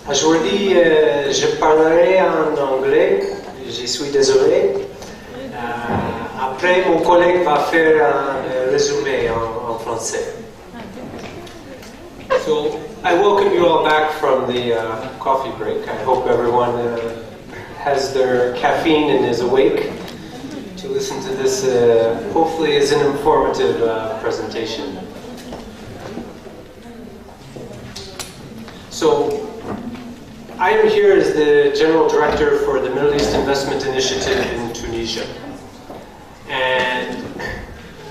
Aujourd'hui, je parlerai en anglais, je suis désolé. Après, mon collègue va faire un résumé en français. So, I welcome you all back from the coffee break. I hope everyone has their caffeine and is awake to listen to this, hopefully is an informative presentation. So, I am here as the General Director for the Middle East Investment Initiative in Tunisia. And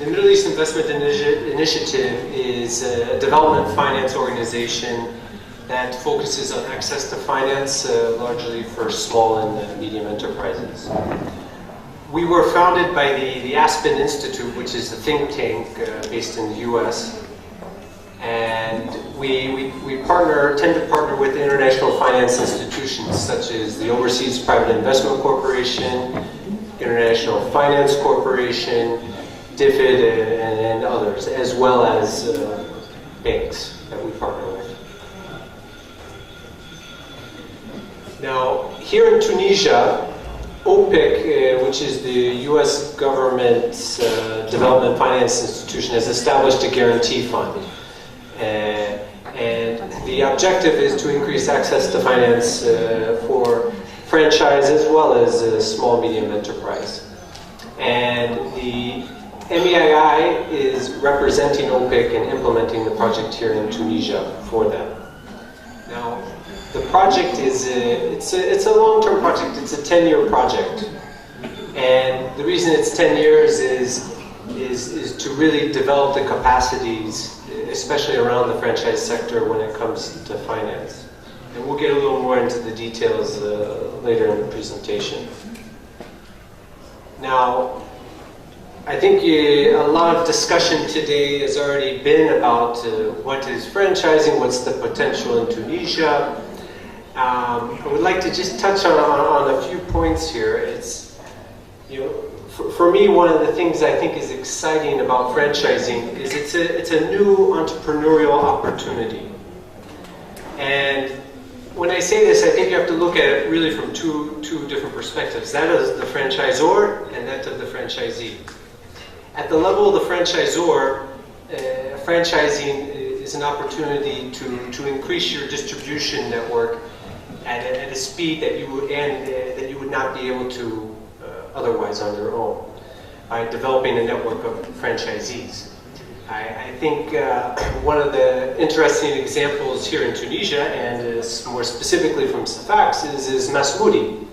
the Middle East Investment Initiative is a development finance organization that focuses on access to finance, largely for small and medium enterprises. We were founded by the Aspen Institute, which is a think tank based in the US. And we tend to partner with international finance institutions such as the Overseas Private Investment Corporation, International Finance Corporation, DFID, and others, as well as banks that we partner with. Now, here in Tunisia, OPIC, which is the US government's development finance institution, has established a guarantee fund. And the objective is to increase access to finance for franchise as well as small medium enterprise. And the MEII is representing OPIC and implementing the project here in Tunisia for them. Now, the project is it's a long-term project. It's a 10-year project, and the reason it's 10 years is to really develop the capacities, especially around the franchise sector when it comes to finance. And we'll get a little more into the details later in the presentation. Now, I think a lot of discussion today has already been about what is franchising, what's the potential in Tunisia. I would like to just touch on a few points here. It's, for me, one of the things I think is exciting about franchising is it's a new entrepreneurial opportunity. And when I say this, I think you have to look at it really from two different perspectives. That is the franchisor and that of the franchisee. At the level of the franchisor, franchising is an opportunity to increase your distribution network at a speed that you would not be able to otherwise on your own by developing a network of franchisees. I think one of the interesting examples here in Tunisia, and more specifically from Safax, is Masmoudi,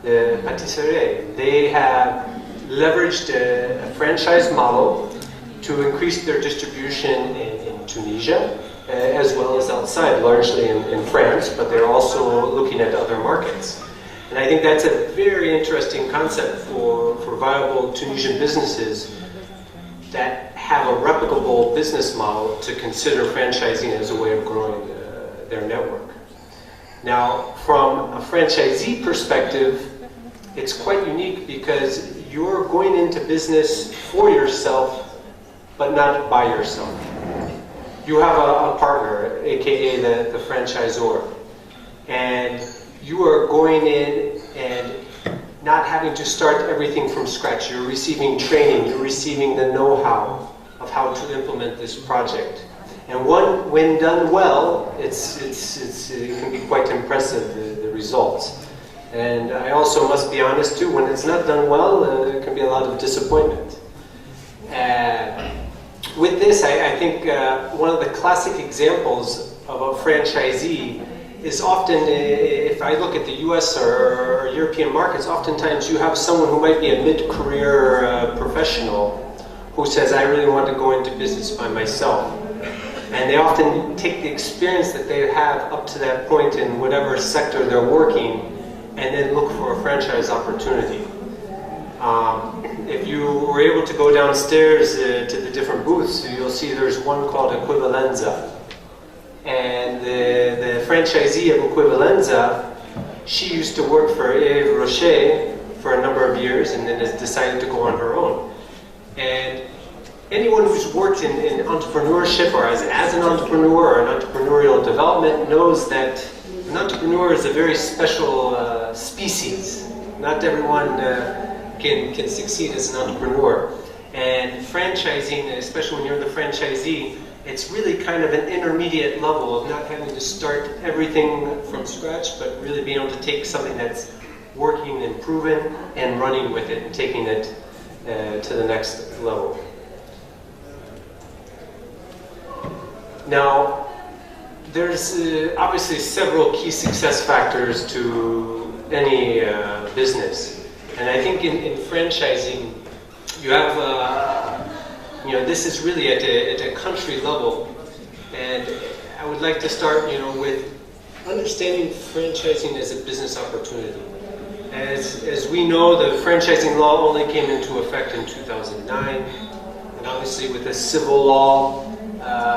the patisserie. They have leveraged a franchise model to increase their distribution in Tunisia, as well as outside, largely in France, but they're also looking at other markets. And I think that's a very interesting concept for viable Tunisian businesses that have a replicable business model to consider franchising as a way of growing their network. Now, from a franchisee perspective, it's quite unique because you're going into business for yourself, but not by yourself. You have a partner, aka the franchisor, and you are going in and not having to start everything from scratch. You're receiving training, you're receiving the know-how of how to implement this project. And when done well, it can be quite impressive, the results. And I also must be honest too, when it's not done well, there can be a lot of disappointment. With this, I think one of the classic examples of a franchisee is often, if I look at the US or European markets, oftentimes you have someone who might be a mid-career professional who says, I really want to go into business by myself. And they often take the experience that they have up to that point in whatever sector they're working and then look for a franchise opportunity. If you were able to go downstairs to the different booths, you'll see there's one called Equivalenza. And the franchisee of Equivalenza, she used to work for Yves Rocher for a number of years and then has decided to go on her own. And anyone who's worked in entrepreneurship or as an entrepreneur or an entrepreneurial development knows that an entrepreneur is a very special species. Not everyone can succeed as an entrepreneur. And franchising, especially when you're the franchisee, it's really kind of an intermediate level of not having to start everything from scratch, but really being able to take something that's working and proven and running with it and taking it to the next level. Now, there's obviously several key success factors to any business. And I think in franchising, you have, this is really at a country level. And I would like to start, with understanding franchising as a business opportunity. As we know, the franchising law only came into effect in 2009. And obviously with the civil law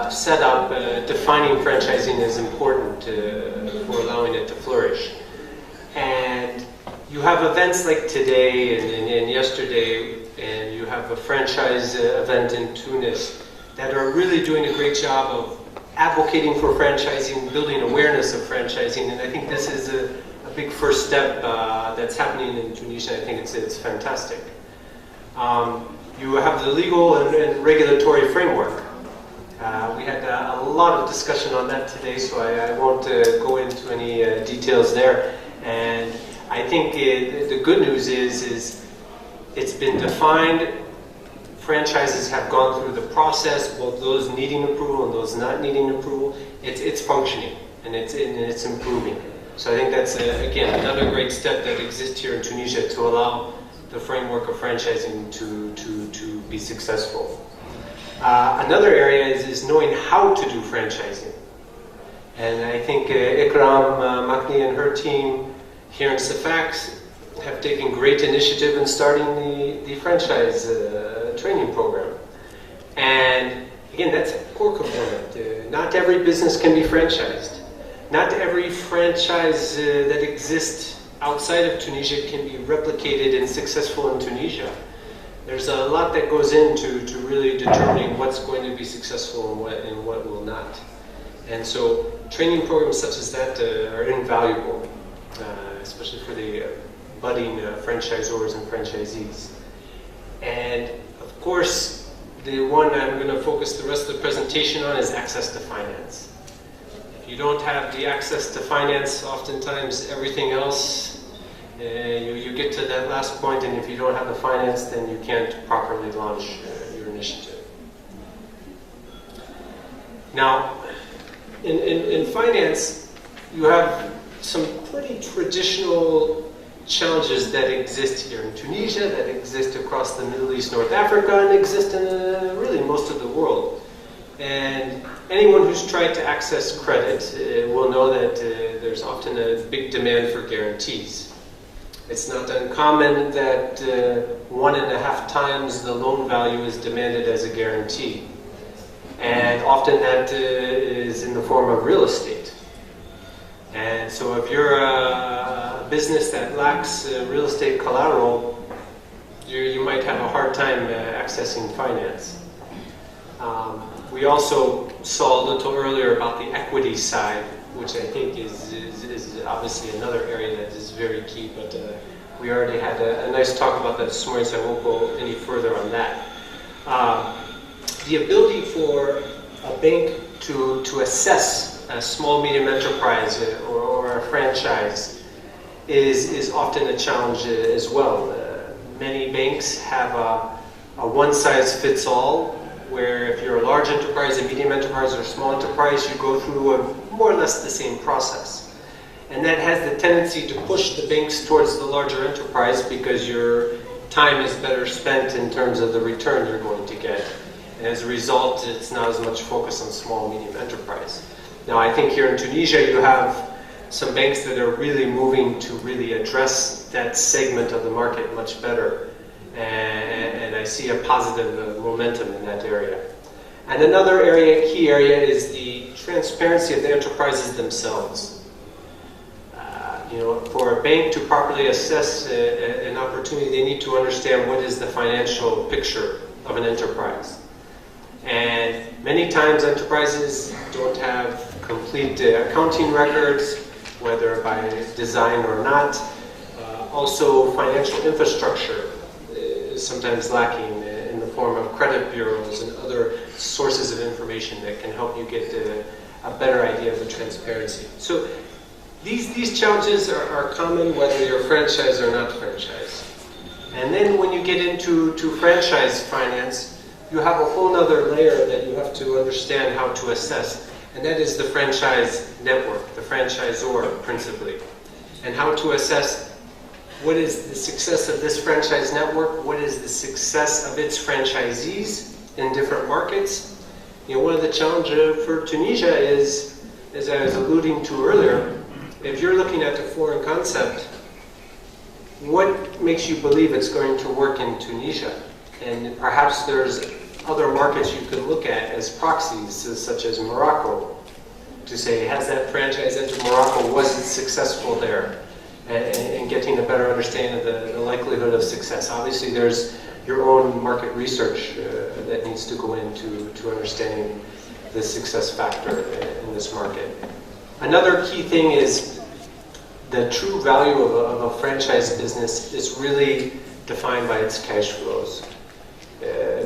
set up, defining franchising is important for allowing it to flourish. And you have events like today and yesterday, and you have a franchise event in Tunis that are really doing a great job of advocating for franchising, building awareness of franchising, and I think this is a big first step that's happening in Tunisia. I think it's fantastic. You have the legal and regulatory framework. We had a lot of discussion on that today, so I won't go into any details there. And I think the good news is it's been defined. Franchises have gone through the process, both those needing approval and those not needing approval. It's functioning and it's improving. So I think that's again another great step that exists here in Tunisia to allow the framework of franchising to be successful. Another area is knowing how to do franchising. And I think Ikram Makni and her team here in Safax have taken great initiative in starting the franchise training program. And again, that's a core component. Not every business can be franchised. Not every franchise that exists outside of Tunisia can be replicated and successful in Tunisia. There's a lot that goes into really determining what's going to be successful and what will not. And so training programs such as that are invaluable, especially for the budding franchisors and franchisees. And of course, the one I'm going to focus the rest of the presentation on is access to finance. If you don't have the access to finance, oftentimes everything else, you get to that last point, and if you don't have the finance, then you can't properly launch your initiative. Now, in finance, you have some pretty traditional challenges that exist here in Tunisia, that exist across the Middle East, North Africa, and exist in really most of the world. And anyone who's tried to access credit will know that there's often a big demand for guarantees. It's not uncommon that 1.5 times the loan value is demanded as a guarantee. And often that is in the form of real estate. And so if you're a business that lacks real estate collateral, you might have a hard time accessing finance. We also saw a little earlier about the equity side, which I think is obviously another area that is very key, but we already had a nice talk about that this morning, so I won't go any further on that. The ability for a bank to assess a small medium enterprise or a franchise is often a challenge as well. Many banks have a one-size-fits-all, where if you're a large enterprise, a medium enterprise, or a small enterprise, you go through more or less the same process. And that has the tendency to push the banks towards the larger enterprise because your time is better spent in terms of the return you're going to get. And as a result, it's not as much focus on small, medium enterprise. Now, I think here in Tunisia, you have some banks that are really moving to really address that segment of the market much better. And I see a positive momentum in that area. And another area, key area, is the transparency of the enterprises themselves. For a bank to properly assess an opportunity, they need to understand what is the financial picture of an enterprise. And many times enterprises don't have complete accounting records, whether by design or not. Also, financial infrastructure is sometimes lacking in the form of credit bureaus and other sources of information that can help you get a better idea of the transparency. So these challenges are common whether you're franchise or not franchise. And then when you get into franchise finance, you have a whole other layer that you have to understand how to assess. And that is the franchise network, the franchisor principally. And how to assess what is the success of this franchise network, what is the success of its franchisees in different markets. You know, one of the challenges for Tunisia is, as I was alluding to earlier, if you're looking at a foreign concept, what makes you believe it's going to work in Tunisia? And perhaps there's other markets you could look at as proxies, such as Morocco, to say, has that franchise entered Morocco, was it successful there? And getting a better understanding of the likelihood of success. Obviously, there's your own market research that needs to go into understanding the success factor in this market. Another key thing is the true value of a franchise business is really defined by its cash flows.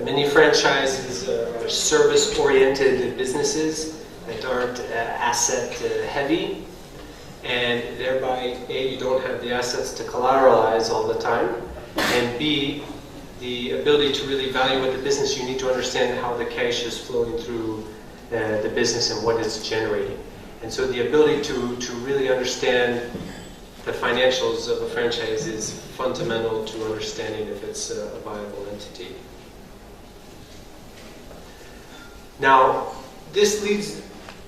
Many franchises are service-oriented businesses that aren't asset-heavy, and thereby, A, you don't have the assets to collateralize all the time, and B, the ability to really evaluate the business, you need to understand how the cash is flowing through the business and what it's generating. And so the ability to really understand the financials of a franchise is fundamental to understanding if it's a viable entity. Now, this leads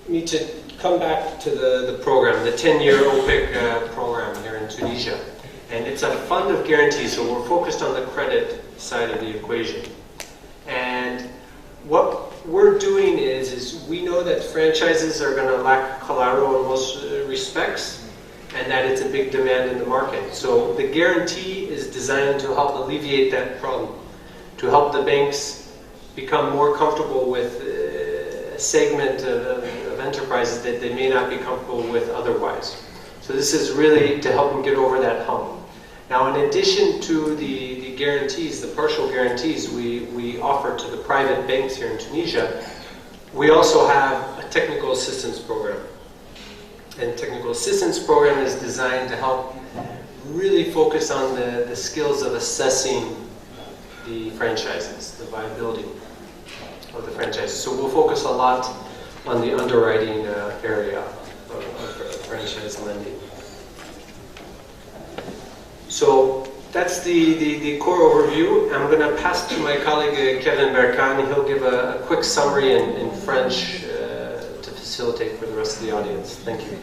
me to come back to the program, the 10-year OPIC program here in Tunisia. And it's a fund of guarantees, so we're focused on the credit side of the equation. And what we're doing is we know that franchises are going to lack collateral in most respects, and that it's a big demand in the market. So the guarantee is designed to help alleviate that problem, to help the banks become more comfortable with a segment of enterprises that they may not be comfortable with otherwise. So this is really to help them get over that hump. Now, in addition to the guarantees, the partial guarantees we offer to the private banks here in Tunisia, we also have a technical assistance program. And technical assistance program is designed to help really focus on the skills of assessing the franchises, the viability of the franchises. So we'll focus a lot on the underwriting area of franchise lending. So that's the core overview. I'm going to pass to my colleague Kevin Berkan. He'll give a quick summary in French to facilitate for the rest of the audience. Thank you.